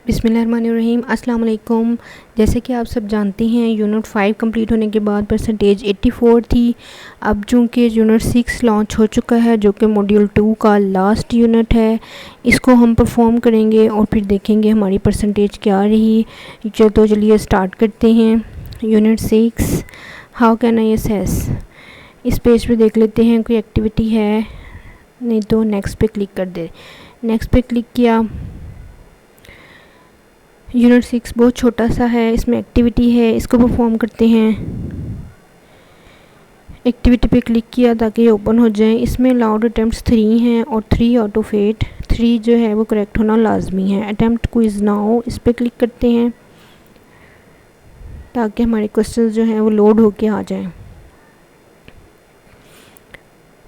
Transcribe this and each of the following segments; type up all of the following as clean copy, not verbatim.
बिस्मिल्लाहिर्रहमानिर्रहीम। अस्सलाम वालेकुम। जैसे कि आप सब जानते हैं, यूनिट 5 कंप्लीट होने के बाद परसेंटेज 84 थी। अब चूँकि यूनिट 6 लॉन्च हो चुका है, जो कि मॉड्यूल 2 का लास्ट यूनिट है, इसको हम परफॉर्म करेंगे और फिर देखेंगे हमारी परसेंटेज क्या रही। तो चलिए स्टार्ट करते हैं। Unit 6 how can I assess. इस पेज पे देख लेते हैं कोई एक्टिविटी है, नहीं तो नेक्स्ट पे क्लिक कर दे। नेक्स्ट पे क्लिक किया। यूनिट 6 बहुत छोटा सा है, इसमें एक्टिविटी है, इसको परफॉर्म करते हैं। एक्टिविटी पे क्लिक किया ताकि ये ओपन हो जाए। इसमें अलाउड अटैम्प्ट्स 3 हैं और 3 आउट ऑफ 8, 3 जो है वो करेक्ट होना लाजमी है। अटैम्प्ट क्विज नाउ, इस पर क्लिक करते हैं ताकि हमारे क्वेश्चन जो हैं वो लोड होके आ जाएं।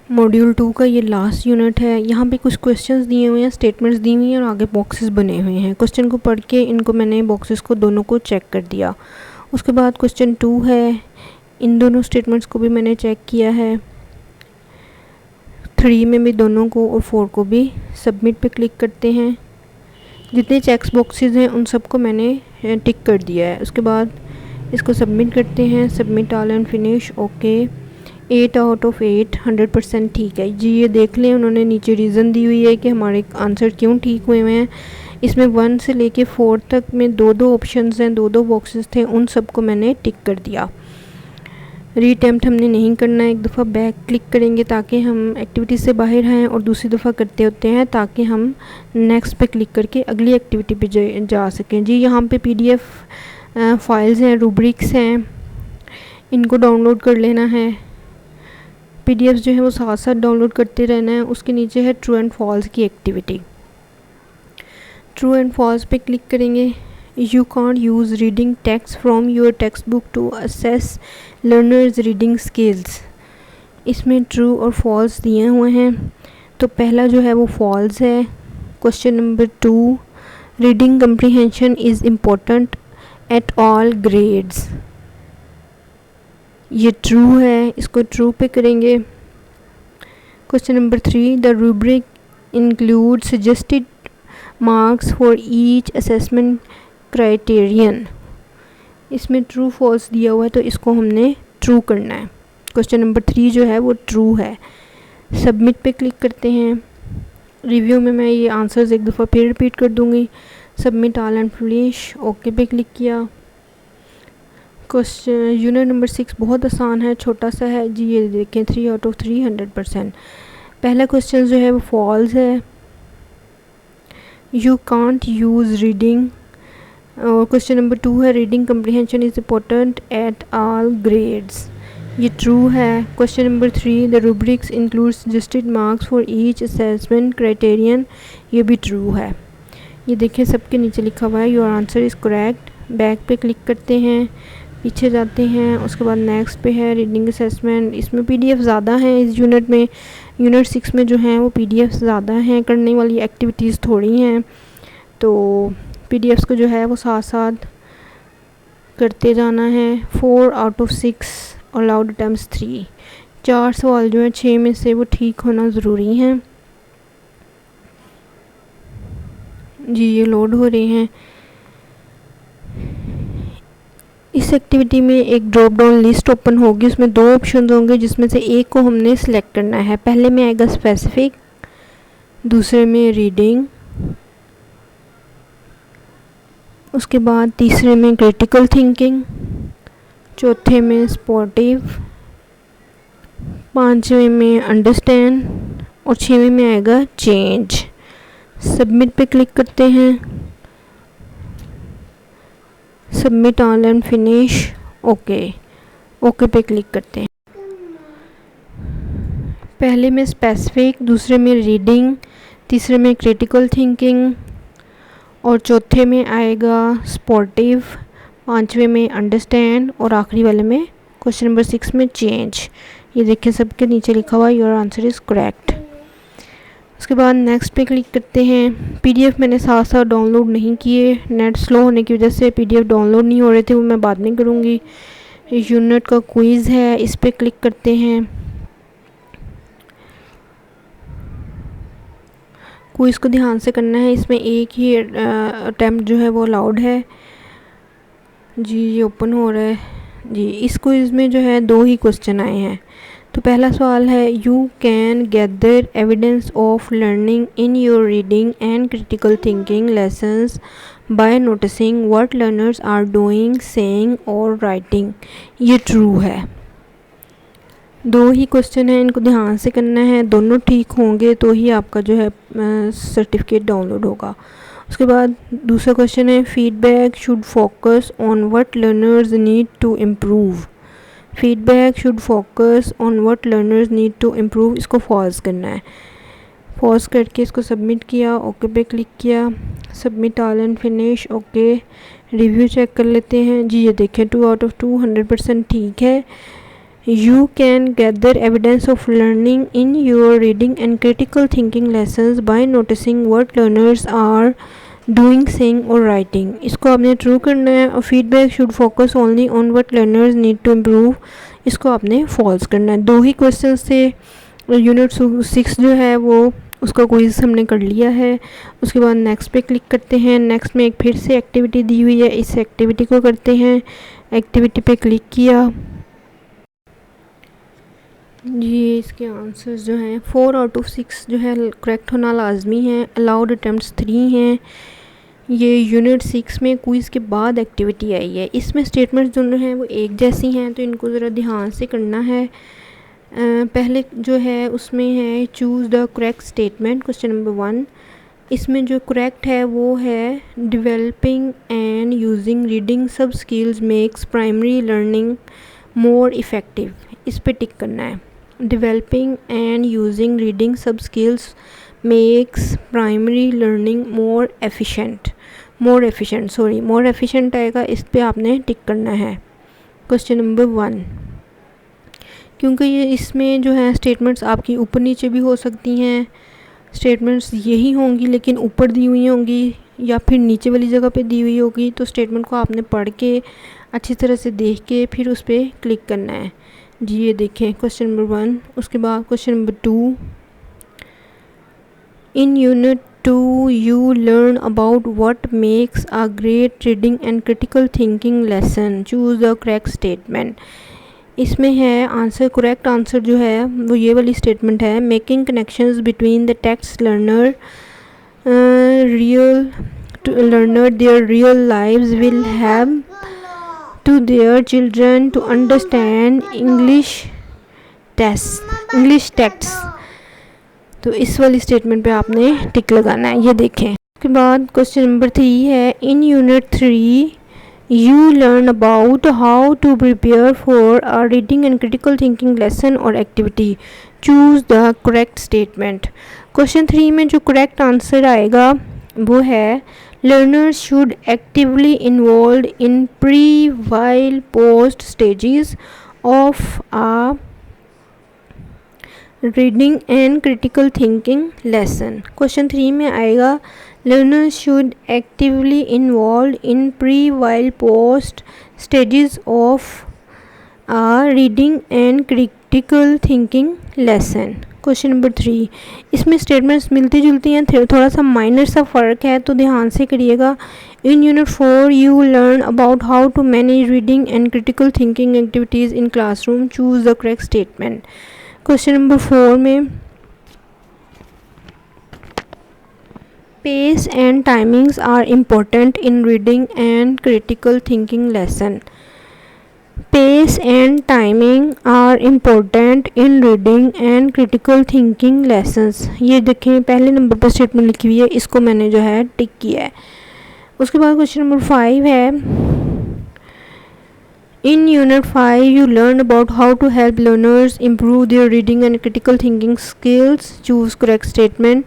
मॉड्यूल 2 का ये लास्ट यूनिट है। यहाँ पे कुछ क्वेश्चंस दिए हुए हैं, स्टेटमेंट्स दी हुई हैं और आगे बॉक्सेस बने हुए हैं। क्वेश्चन को पढ़ के इनको मैंने बॉक्सेस को दोनों को चेक कर दिया। उसके बाद क्वेश्चन 2 है, इन दोनों स्टेटमेंट्स को भी मैंने चेक किया है, 3 में भी दोनों को और 4 को भी। सबमिट पे क्लिक करते हैं। जितने चेक्स बॉक्सेस हैं उन सबको मैंने टिक कर दिया है। उसके बाद इसको सबमिट करते हैं। Submit all and finish. Okay, 8 out of 8, 100% ठीक है जी। ये देख लें, उन्होंने नीचे रीज़न दी हुई है कि हमारे आंसर क्यों ठीक हुए हुए हैं। इसमें 1 से लेके 4 तक में 2-2 ऑप्शंस हैं, 2-2 बॉक्सेस थे, उन सबको मैंने टिक कर दिया। रीअटेम्प्ट हमने नहीं करना है, एक दफ़ा बैक क्लिक करेंगे ताकि हम एक्टिविटी से बाहर आएँ और दूसरी दफ़ा करते होते हैं ताकि हम नेक्स्ट पे क्लिक करके अगली एक्टिविटी पे जा सकें जी। यहाँ पे PDF फाइल्स हैं, रूब्रिक्स हैं, इनको डाउनलोड कर लेना है। PDFs जो है वो साथ साथ डाउनलोड करते रहना है। उसके नीचे है ट्रू एंड फॉल्स की एक्टिविटी। ट्रू एंड फॉल्स पे क्लिक करेंगे। You can't use reading text from your text book to assess learners reading skills. इसमें ट्रू और फॉल्स दिए हुए हैं। तो पहला जो है वो फॉल्स है। Question number 2, reading comprehension is important at all grades. ये ट्रू है, इसको ट्रू पे करेंगे। Question number 3, the rubric include suggested marks for each assessment criterion. इसमें ट्रू फॉल्स दिया हुआ है तो इसको हमने ट्रू करना है। क्वेश्चन नंबर 3 जो है वो ट्रू है। सबमिट पे क्लिक करते हैं। रिव्यू में मैं ये आंसर्स एक दफ़ा फिर रिपीट कर दूँगी। Submit all and finish. Okay पे क्लिक किया। क्वेश्चन यूनिट नंबर 6 बहुत आसान है, छोटा सा है जी। ये देखें, 3 आउट ऑफ 3, 100%। पहला क्वेश्चन जो है वो फॉल्स है। You can't use reading. और क्वेश्चन नंबर 2 है, reading comprehension is important at all grades. ये ट्रू है। Question number 3, the rubrics include suggested marks for each assessment criterion. ये भी ट्रू है। ये देखें, सबके नीचे लिखा हुआ है your answer is correct. Back पे क्लिक करते हैं, पीछे जाते हैं। उसके बाद नेक्स्ट पे है रीडिंग असेसमेंट। इसमें PDF ज़्यादा हैं इस यूनिट में। यूनिट 6 में जो हैं वो PDF ज़्यादा हैं, करने वाली एक्टिविटीज़ थोड़ी हैं, तो PDFs को जो है वो साथ साथ करते जाना है। 4 आउट ऑफ 6 अलाउड अटैम्प्ट्स 3। 4 सवाल जो हैं 6 में से वो ठीक होना ज़रूरी हैं जी। ये लोड हो रहे हैं। इस एक्टिविटी में एक ड्रॉप डाउन लिस्ट ओपन होगी, उसमें 2 ऑप्शन होंगे जिसमें से एक को हमने सेलेक्ट करना है। पहले में आएगा स्पेसिफिक, दूसरे में रीडिंग, उसके बाद तीसरे में क्रिटिकल थिंकिंग, चौथे में स्पोर्टिव, 5वें में अंडरस्टैंड और 6वें में आएगा चेंज। सबमिट पे क्लिक करते हैं। Submit all and finish. Okay पे क्लिक करते हैं। पहले में स्पेसिफिक, दूसरे में रीडिंग, तीसरे में क्रिटिकल थिंकिंग और चौथे में आएगा स्पोर्टिव, 5वें में अंडरस्टैंड और आखिरी वाले में क्वेश्चन नंबर 6 में चेंज। ये देखिए, सबके नीचे लिखा हुआ है योर आंसर इज़ करेक्ट। उसके बाद नेक्स्ट पे क्लिक करते हैं। PDF मैंने साथ साथ डाउनलोड नहीं किए, नेट स्लो होने की वजह से PDF डाउनलोड नहीं हो रहे थे, वो मैं बाद में करूँगी। यूनिट का क्विज़ है, इस पे क्लिक करते हैं। क्विज़ को ध्यान से करना है, इसमें एक ही अटैम्प्ट जो है वो अलाउड है। जी ये ओपन हो रहा है जी। इस क्विज़ में जो है 2 ही क्वेश्चन आए हैं। तो पहला सवाल है, you can gather evidence of learning in your reading and critical thinking lessons by noticing what learners are doing, saying और राइटिंग। ये ट्रू है। 2 ही क्वेश्चन हैं, इनको ध्यान से करना है, दोनों ठीक होंगे तो ही आपका जो है सर्टिफिकेट डाउनलोड होगा। उसके बाद दूसरा क्वेश्चन है, feedback should focus on what learners need to improve. Feedback should focus on what learners need to improve, इसको पॉज करना है। पॉज करके इसको सबमिट किया, ओके पे क्लिक किया, submit all and finish, okay. Review check कर लेते हैं जी। ये देखें 2 आउट ऑफ 2 100% ठीक है। You can gather evidence of learning in your reading and critical thinking lessons by noticing what learners are doing, saying or writing। इसको आपने ट्रू करना है। और feedback should focus only on what learners need to improve, इसको आपने false करना है। 2 ही question से यूनिट 6 जो है वो उसका क्विज़ हमने कर लिया है। उसके बाद नेक्स्ट पे क्लिक करते हैं। नेक्स्ट में एक फिर से एक्टिविटी दी हुई है, इस एक्टिविटी को करते हैं। एक्टिविटी पे क्लिक किया जी। इसके आंसर्स जो हैं 4 आउट ऑफ 6 जो है करेक्ट होना लाजमी है। अलाउड अटैम्प्ट्स 3 हैं। ये यूनिट 6 में क्विज़ के बाद एक्टिविटी आई है। इसमें स्टेटमेंट्स दोनों हैं वो एक जैसी हैं, तो इनको ज़रा ध्यान से करना है। पहले जो है उसमें है choose the correct statement, question number 1। इसमें जो करेक्ट है वो है developing and using reading sub skills makes primary learning more effective, इस पे टिक करना है। Developing and using reading sub skills makes primary learning more efficient आएगा, इस पे आपने टिक करना है। क्वेश्चन नंबर 1, क्योंकि ये इसमें जो है स्टेटमेंट्स आपकी ऊपर नीचे भी हो सकती हैं। स्टेटमेंट्स यही होंगी लेकिन ऊपर दी हुई होंगी या फिर नीचे वाली जगह पे दी हुई होगी, तो स्टेटमेंट को आपने पढ़ के अच्छी तरह से देख के फिर उस पर क्लिक करना है जी। ये देखें क्वेश्चन नंबर 1। उसके बाद question number 2, in unit 2 you learn about what makes a great reading and critical thinking lesson, choose the correct statement. इसमें है आंसर, करेक्ट आंसर जो है वो ये वाली स्टेटमेंट है, making connections between the text learner there real lives will have to their children to understand English texts। तो इस वाली स्टेटमेंट पे आपने टिक लगाना है। ये देखें। उसके बाद क्वेश्चन नंबर 3 है, in unit 3 you learn about how to prepare for a reading and critical thinking lesson और activity, choose the correct statement. Question 3 में जो करेक्ट आंसर आएगा वो है, learners should actively involved in pre, while, post stages of a reading and critical thinking lesson। Question 3 में आएगा, learners should actively involved in pre, while, post stages of a reading and critical thinking lesson। Question number 3, इसमें statements मिलती जुलती हैं, थोड़ा सा minor सा फ़र्क है, तो ध्यान से करिएगा। In unit 4 you learn about how to manage reading and critical thinking activities in classroom, choose the correct statement. Question number 4 में pace and timings are important in reading and critical thinking lesson. Pace and timing are important in reading and critical thinking lessons। ये देखें पहले number पर statement लिखी हुई है, इसको मैंने जो है टिक किया है। उसके बाद क्वेश्चन नंबर 5 है, in unit 5 you learn about how to help learners improve their reading and critical thinking skills, choose correct statement.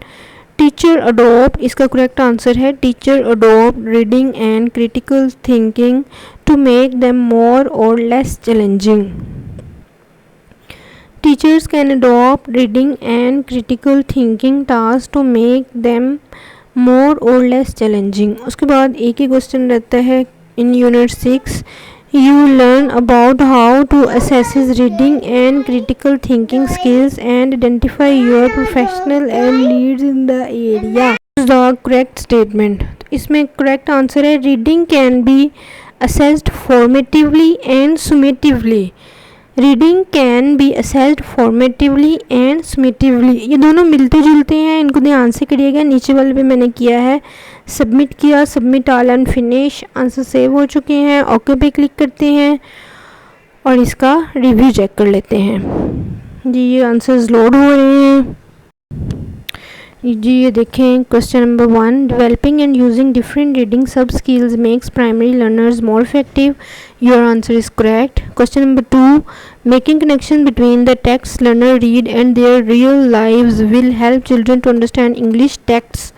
Teacher adopt, इसका करेक्ट आंसर है, teacher adopt reading and critical thinking to make them more or less challenging। Teachers can adopt reading and critical thinking tasks to make them more or less challenging। उसके बाद एक ही question रहता है, in unit 6 You learn about how to assess reading and critical thinking skills and identify your professional and leads in the area. Choose the correct statement. इसमें correct answer है reading can be assessed formatively and summatively. Reading can be assessed formatively and summatively, ये दोनों मिलते जुलते हैं, इनको ध्यान से करिएगा। नीचे वाले पे मैंने किया है, सबमिट किया, submit all and finish, answer save हो चुके हैं। ओके पे क्लिक करते हैं और इसका रिव्यू चेक कर लेते हैं। जी ये आंसर्स लोड हो रहे हैं। जी ये देखें, question number 1, developing and using different reading sub skills makes primary learners more effective. Your answer is correct. Question number 2, making connection between the text learner read and their real lives will help children to understand English text.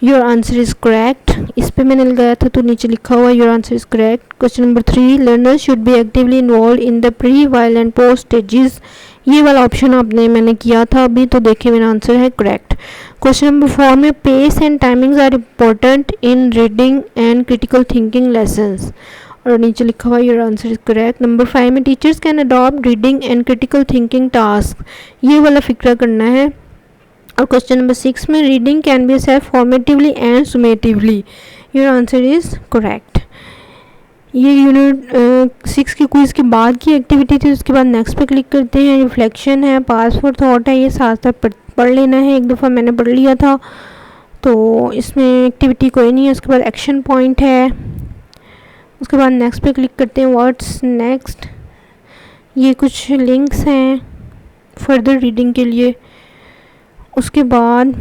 Your answer is correct. इस पे मैंने लगाया था तो नीचे लिखा हुआ your answer is correct. Question number 3, learners should be actively involve in the pre while and post stages. ये वाला ऑप्शन मैंने किया था अभी, तो देखिए मेरा आंसर है करेक्ट। क्वेश्चन नंबर 4 में pace and timings are important in reading and critical thinking lessons, और नीचे लिखा हुआ your answer is correct. Number 5 में teachers can adopt reading and critical thinking task, ये वाला फिक्रा करना है। और क्वेश्चन नंबर 6 में reading can be assessed formatively and summatively, your answer is correct. ये यूनिट 6 की क्विज़ के बाद की एक्टिविटी थी। उसके बाद नेक्स्ट पे क्लिक करते हैं। रिफ्लेक्शन है, पास फॉर थॉट है, ये साथ साथ पढ़ लेना है। एक दफ़ा मैंने पढ़ लिया था तो इसमें एक्टिविटी कोई नहीं है। उसके बाद एक्शन पॉइंट है। उसके बाद नेक्स्ट पे क्लिक करते हैं। व्हाट्स नेक्स्ट, ये कुछ लिंक्स हैं फर्दर रीडिंग के लिए। उसके बाद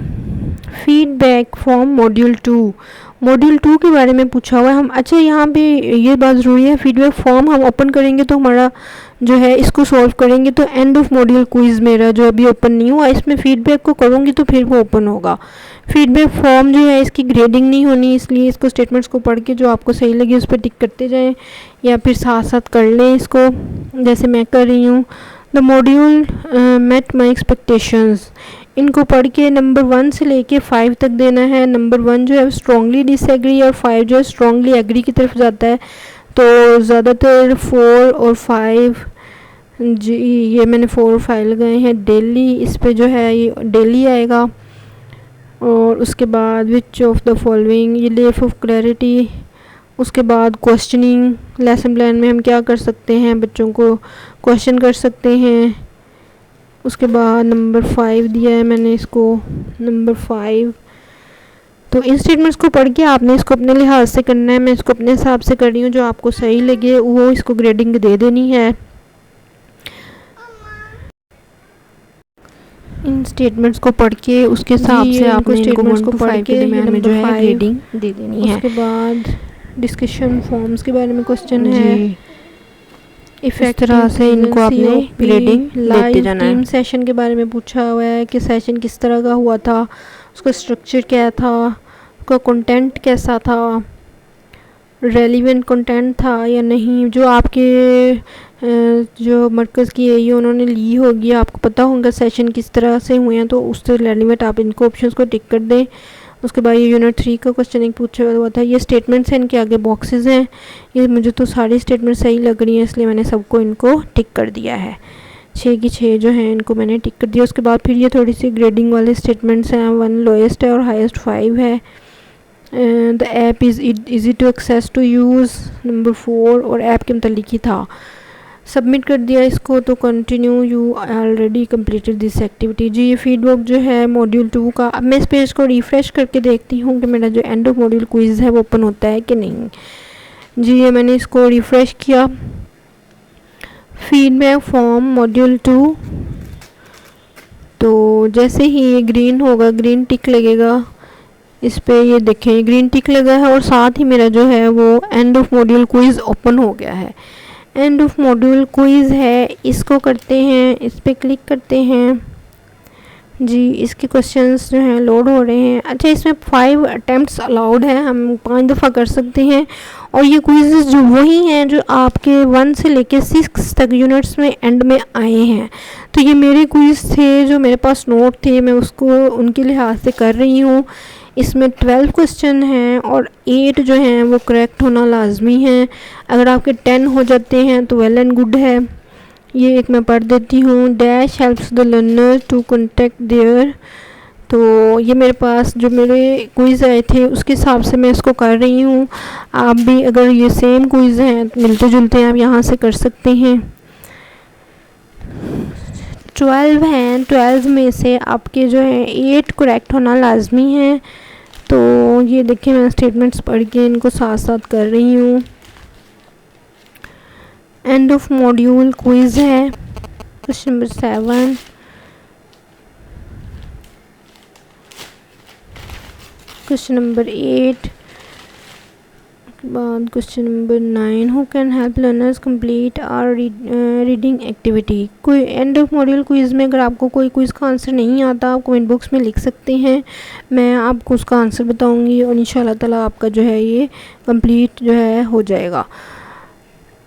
फीडबैक फ्रॉम मॉड्यूल 2, मॉड्यूल 2 के बारे में पूछा हुआ है हम। अच्छा यहाँ पे ये बात ज़रूरी है, फीडबैक फॉर्म हम ओपन करेंगे तो हमारा जो है इसको सॉल्व करेंगे तो एंड ऑफ मॉड्यूल क्विज़ मेरा जो अभी ओपन नहीं हुआ, इसमें फीडबैक को करूँगी तो फिर वो ओपन होगा। फीडबैक फॉर्म जो है इसकी ग्रेडिंग नहीं होनी, इसलिए इसको स्टेटमेंट्स को पढ़ के जो आपको सही लगे उस पर टिक करते जाएँ या फिर साथ साथ कर लें इसको, जैसे मैं कर रही हूँ। The module met my expectations, इनको पढ़ के नंबर 1 से लेके 5 तक देना है। नंबर 1 जो है स्ट्रॉन्गली डिसएग्री और 5 जो है स्ट्रॉन्गली एग्री की तरफ जाता है, तो ज़्यादातर 4 और 5, जी ये मैंने 4 और 5 लगाए हैं। डेली, इस पे जो है ये डेली आएगा। और उसके बाद विच ऑफ द फॉलोइंग, ये लेफ ऑफ क्लैरिटी। उसके बाद क्वेश्चनिंग, लेसन प्लान में हम क्या कर सकते हैं, बच्चों को क्वेश्चन कर सकते हैं। उसके बाद नंबर 5 दिया है मैंने इसको, नंबर 5। तो इन स्टेटमेंट्स को पढ़ के आपने इसको अपने लिहाज से करना है। मैं इसको अपने हिसाब से कर रही हूँ, जो आपको सही लगे वो इसको ग्रेडिंग दे देनी है। इन स्टेटमेंट्स को पढ़ के उसके हिसाब से आपको स्टेटमेंट्स को पढ़ के में जो है ग्रेडिंग दे देनी है। उसके बाद डिस्कशन फॉर्म्स के बारे में क्वेश्चन है। इस तरह से इनको आपने ग्रेडिंग देते जाना है। टीम सेशन के बारे में पूछा हुआ है कि सेशन किस तरह का हुआ था, उसका स्ट्रक्चर क्या था, उसका कंटेंट कैसा था, रेलिवेंट कंटेंट था या नहीं। जो आपके जो मरकज़ की है ये उन्होंने ली होगी, आपको पता होगा सेशन किस तरह से हुए हैं, तो उससे रेलिवेंट आप इनको ऑप्शंस को टिक कर दें। उसके बाद ये यूनिट 3 का क्वेश्चन एक पूछा हुआ था। ये स्टेटमेंट्स हैं, इनके आगे बॉक्सेस हैं। ये मुझे तो सारी स्टेटमेंट सही लग रही हैं, इसलिए मैंने सबको इनको टिक कर दिया है। 6 की 6 जो हैं इनको मैंने टिक कर दिया। उसके बाद फिर ये थोड़ी सी ग्रेडिंग वाले स्टेटमेंट्स हैं। 1 लोएस्ट है और हाईएस्ट 5 है। The app is easy to access to use, number 4, और ऐप के मतलब ही था। सबमिट कर दिया इसको, तो continue, you already completed this activity. जी ये फीडबैक जो है मॉड्यूल 2 का। अब मैं इस पेज को रिफ़्रेश करके देखती हूँ कि मेरा जो एंड ऑफ मॉड्यूल क्विज़ है वो ओपन होता है कि नहीं। जी ये मैंने इसको रिफ़्रेश किया। फीडबैक फॉर्म मॉड्यूल 2, तो जैसे ही ये ग्रीन होगा, ग्रीन टिक लगेगा इस पे, ये देखें ग्रीन टिक लगा है और साथ ही मेरा जो है वो and of module quiz open हो गया है। एंड ऑफ मॉड्यूल क्विज़ है, इसको करते हैं, इस पे क्लिक करते हैं। जी इसके क्वेश्चंस जो हैं लोड हो रहे हैं। अच्छा इसमें 5 अटैम्प्ट्स अलाउड हैं, हम 5 दफ़ा कर सकते हैं। और ये क्विज़ेस जो वही हैं जो आपके 1 से लेके 6 तक यूनिट्स में एंड में आए हैं। तो ये मेरे क्विज़ थे जो मेरे पास नोट थे, मैं उसको उनके लिहाज से कर रही हूँ। इसमें 12 क्वेश्चन हैं और 8 जो हैं वो करेक्ट होना लाजमी है। अगर आपके 10 हो जाते हैं तो वेल एंड गुड है। ये एक मैं पढ़ देती हूँ। Dash helps the learner to contact their. तो ये मेरे पास जो मेरे क्विज़ आए थे उसके हिसाब से मैं इसको कर रही हूँ। आप भी अगर ये सेम क्विज़ हैं मिलते जुलते हैं आप यहाँ से कर सकते हैं। 12 हैं, 12 में से आपके जो है 8 करेक्ट होना लाजमी है। तो ये देखिए मैं स्टेटमेंट्स पढ़ के इनको साथ साथ कर रही हूँ। एंड ऑफ मॉड्यूल क्विज़ है क्वेश्चन नंबर 7, क्वेश्चन नंबर 8 के बाद question number 9, who can help learners complete our reading activity. कोई एंड ऑफ मॉड्यूल क्विज़ में अगर आपको कोई क्विज़ का आंसर नहीं आता आप कमेंट बॉक्स में लिख सकते हैं, मैं आपको उसका आंसर बताऊंगी और इंशाल्लाह ताला आपका जो है ये कंप्लीट जो है हो जाएगा।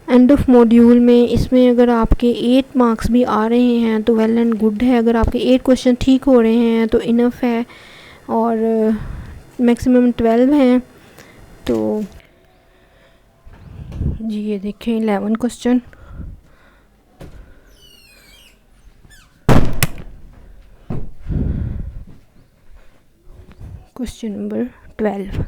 एंड ऑफ मॉड्यूल में इसमें अगर आपके 8 मार्क्स भी आ रहे हैं तो वेल एंड गुड है। अगर आपके 8 क्वेश्चन ठीक हो रहे हैं तो इनफ है और मैक्सिमम 12 हैं। तो जी ये देखें 11 क्वेश्चन। Question number 12।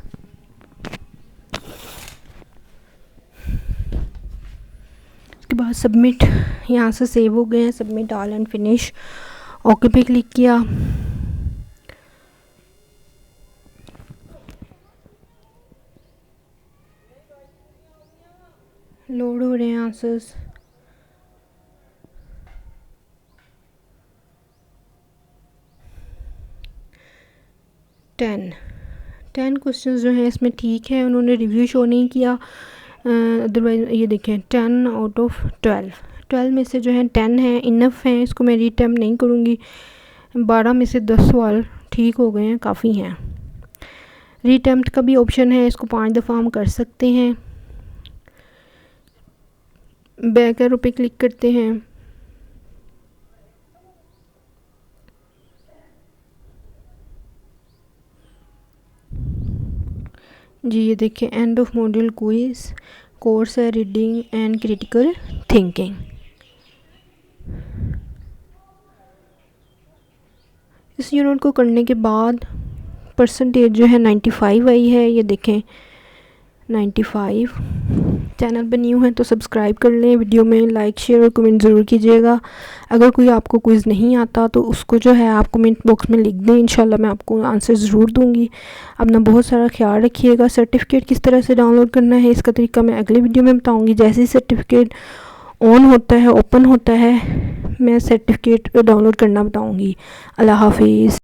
इसके बाद सबमिट, यहाँ से सेव हो गए हैं। Submit all and finish, okay पे क्लिक किया। लोड हो रहे हैं आंसर्स। टेन क्वेश्चंस जो हैं इसमें ठीक है, उन्होंने रिव्यू शो नहीं किया। अदरवाइज ये देखें 10 आउट ऑफ 12 में से जो है 10 हैं, इनफ हैं। इसको मैं रीअटेम्प्ट नहीं करूँगी। 12 में से 10 सवाल ठीक हो गए हैं, काफ़ी हैं। रीअटेम्प्ट का भी ऑप्शन है, इसको 5 दफ़ा हम कर सकते हैं। बैक एरो पे क्लिक करते हैं। जी ये देखिए and of module quiz course है रीडिंग एंड क्रिटिकल थिंकिंग। इस यूनिट को करने के बाद परसेंटेज जो है 95 आई है। ये देखें 95। चैनल पर न्यू है तो सब्सक्राइब कर लें, वीडियो में लाइक शेयर और कमेंट ज़रूर कीजिएगा। अगर कोई आपको क्विज़ नहीं आता तो उसको जो है आप कमेंट बॉक्स में लिख दें, इंशाल्लाह मैं आपको आंसर ज़रूर दूंगी। अपना बहुत सारा ख्याल रखिएगा। सर्टिफिकेट किस तरह से डाउनलोड करना है इसका तरीका मैं अगले वीडियो में बताऊँगी। जैसे ही सर्टिफिकेट ऑन होता है, ओपन होता है, मैं सर्टिफिकेट डाउनलोड करना बताऊँगी। अल्लाह हाफिज़।